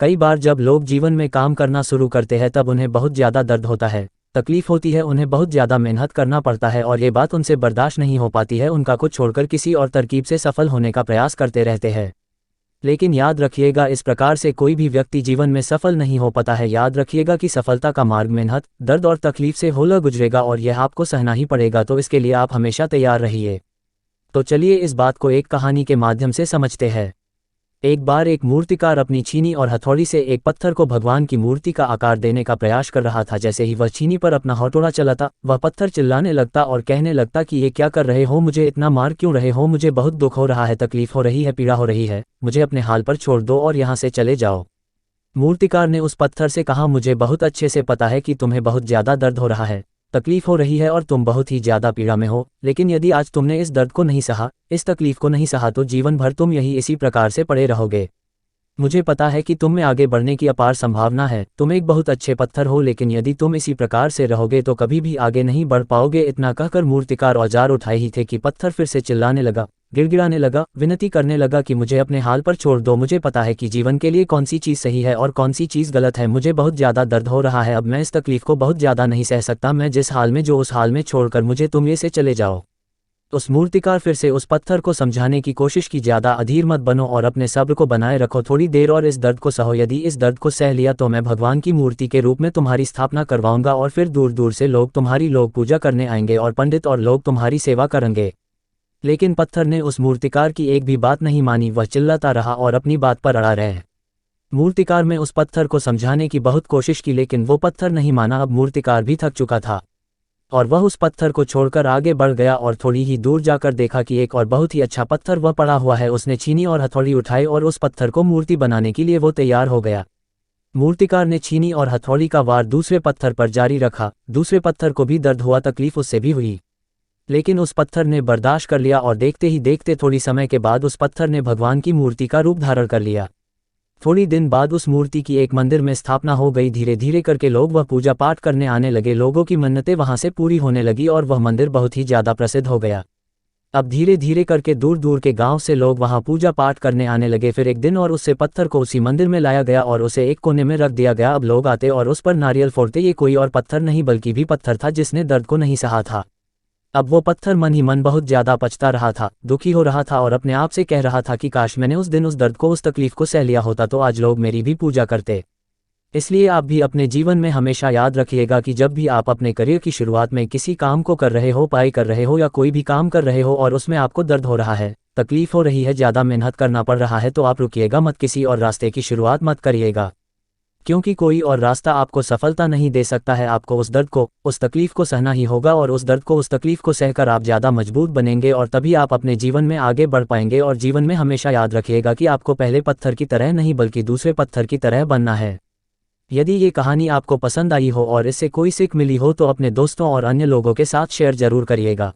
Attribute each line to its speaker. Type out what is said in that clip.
Speaker 1: कई बार जब लोग जीवन में काम करना शुरू करते हैं तब उन्हें बहुत ज़्यादा दर्द होता है, तकलीफ होती है, उन्हें बहुत ज़्यादा मेहनत करना पड़ता है और ये बात उनसे बर्दाश्त नहीं हो पाती है, उनका कुछ छोड़कर किसी और तरकीब से सफल होने का प्रयास करते रहते हैं। लेकिन याद रखिएगा, इस प्रकार से कोई भी व्यक्ति जीवन में सफल नहीं हो पाता है। याद रखिएगा कि सफलता का मार्ग मेहनत, दर्द और तकलीफ से होकर गुजरेगा और यह आपको सहना ही पड़ेगा, तो इसके लिए आप हमेशा तैयार रहिए। तो चलिए इस बात को एक कहानी के माध्यम से समझते हैं। एक बार एक मूर्तिकार अपनी छीनी और हथौड़ी से एक पत्थर को भगवान की मूर्ति का आकार देने का प्रयास कर रहा था। जैसे ही वह छीनी पर अपना हथौड़ा चलाता, वह पत्थर चिल्लाने लगता और कहने लगता कि ये क्या कर रहे हो, मुझे इतना मार क्यों रहे हो, मुझे बहुत दुख हो रहा है, तकलीफ हो रही है, पीड़ा हो रही है, मुझे अपने हाल पर छोड़ दो और यहाँ से चले जाओ। मूर्तिकार ने उस पत्थर से कहा, मुझे बहुत अच्छे से पता है कि तुम्हें बहुत ज़्यादा दर्द हो रहा है, तकलीफ हो रही है और तुम बहुत ही ज़्यादा पीड़ा में हो, लेकिन यदि आज तुमने इस दर्द को नहीं सहा, इस तकलीफ को नहीं सहा, तो जीवन भर तुम यही इसी प्रकार से पड़े रहोगे। मुझे पता है कि तुम में आगे बढ़ने की अपार संभावना है, तुम एक बहुत अच्छे पत्थर हो, लेकिन यदि तुम इसी प्रकार से रहोगे तो कभी भी आगे नहीं बढ़ पाओगे। इतना कहकर मूर्तिकार औजार उठाए ही थे कि पत्थर फिर से चिल्लाने लगा, गिड़गिड़ाने लगा, विनती करने लगा कि मुझे अपने हाल पर छोड़ दो, मुझे पता है कि जीवन के लिए कौन सी चीज़ सही है और कौन सी चीज़ गलत है, मुझे बहुत ज़्यादा दर्द हो रहा है, अब मैं इस तकलीफ को बहुत ज़्यादा नहीं सह सकता, मैं जिस हाल में जो उस हाल में छोड़कर मुझे तुम ये से चले जाओ। उस मूर्तिकार फिर से उस पत्थर को समझाने की कोशिश की, ज़्यादा अधीर मत बनो और अपने सब्र को बनाए रखो, थोड़ी देर और इस दर्द को सहो, यदि इस दर्द को सह लिया तो मैं भगवान की मूर्ति के रूप में तुम्हारी स्थापना करवाऊंगा और फिर दूर दूर से लोग तुम्हारी पूजा करने आएंगे और पंडित और लोग तुम्हारी सेवा करेंगे। लेकिन पत्थर ने उस मूर्तिकार की एक भी बात नहीं मानी, वह चिल्लाता रहा और अपनी बात पर अड़ा रहे। मूर्तिकार में उस पत्थर को समझाने की बहुत कोशिश की, लेकिन वो पत्थर नहीं माना। अब मूर्तिकार भी थक चुका था और वह उस पत्थर को छोड़कर आगे बढ़ गया और थोड़ी ही दूर जाकर देखा कि एक और बहुत ही अच्छा पत्थर वह पड़ा हुआ है। उसने छीनी और हथौड़ी उठाई और उस पत्थर को मूर्ति बनाने के लिए वो तैयार हो गया। मूर्तिकार ने छीनी और हथौड़ी का वार दूसरे पत्थर पर जारी रखा। दूसरे पत्थर को भी दर्द हुआ, तकलीफ उससे भी हुई, लेकिन उस पत्थर ने बर्दाश्त कर लिया और देखते ही देखते थोड़ी समय के बाद उस पत्थर ने भगवान की मूर्ति का रूप धारण कर लिया। थोड़ी दिन बाद उस मूर्ति की एक मंदिर में स्थापना हो गई। धीरे धीरे करके लोग वह पूजा पाठ करने आने लगे, लोगों की मन्नतें वहां से पूरी होने लगी और वह मंदिर बहुत ही ज़्यादा प्रसिद्ध हो गया। अब धीरे धीरे करके दूर दूर के गांव से लोग वहां पूजा पाठ करने आने लगे। फिर एक दिन और उससे पत्थर को उसी मंदिर में लाया गया और उसे एक कोने में रख दिया गया। अब लोग आते और उस पर नारियल फोड़ते। ये कोई और पत्थर नहीं बल्कि भी पत्थर था जिसने दर्द को नहीं सहा था। अब वो पत्थर मन ही मन बहुत ज़्यादा पछता रहा था, दुखी हो रहा था और अपने आप से कह रहा था कि काश मैंने उस दिन उस दर्द को, उस तकलीफ को सह लिया होता तो आज लोग मेरी भी पूजा करते। इसलिए आप भी अपने जीवन में हमेशा याद रखिएगा कि जब भी आप अपने करियर की शुरुआत में किसी काम को कर रहे हो, पढ़ाई कर रहे हो या कोई भी काम कर रहे हो और उसमें आपको दर्द हो रहा है, तकलीफ हो रही है, ज़्यादा मेहनत करना पड़ रहा है, तो आप रुकिएगा मत, किसी और रास्ते की शुरुआत मत करिएगा, क्योंकि कोई और रास्ता आपको सफलता नहीं दे सकता है। आपको उस दर्द को, उस तकलीफ को सहना ही होगा और उस दर्द को, उस तकलीफ को सहकर आप ज़्यादा मजबूत बनेंगे और तभी आप अपने जीवन में आगे बढ़ पाएंगे। और जीवन में हमेशा याद रखिएगा कि आपको पहले पत्थर की तरह नहीं बल्कि दूसरे पत्थर की तरह बनना है। यदि ये कहानी आपको पसंद आई हो और इससे कोई सीख मिली हो तो अपने दोस्तों और अन्य लोगों के साथ शेयर जरूर करिएगा।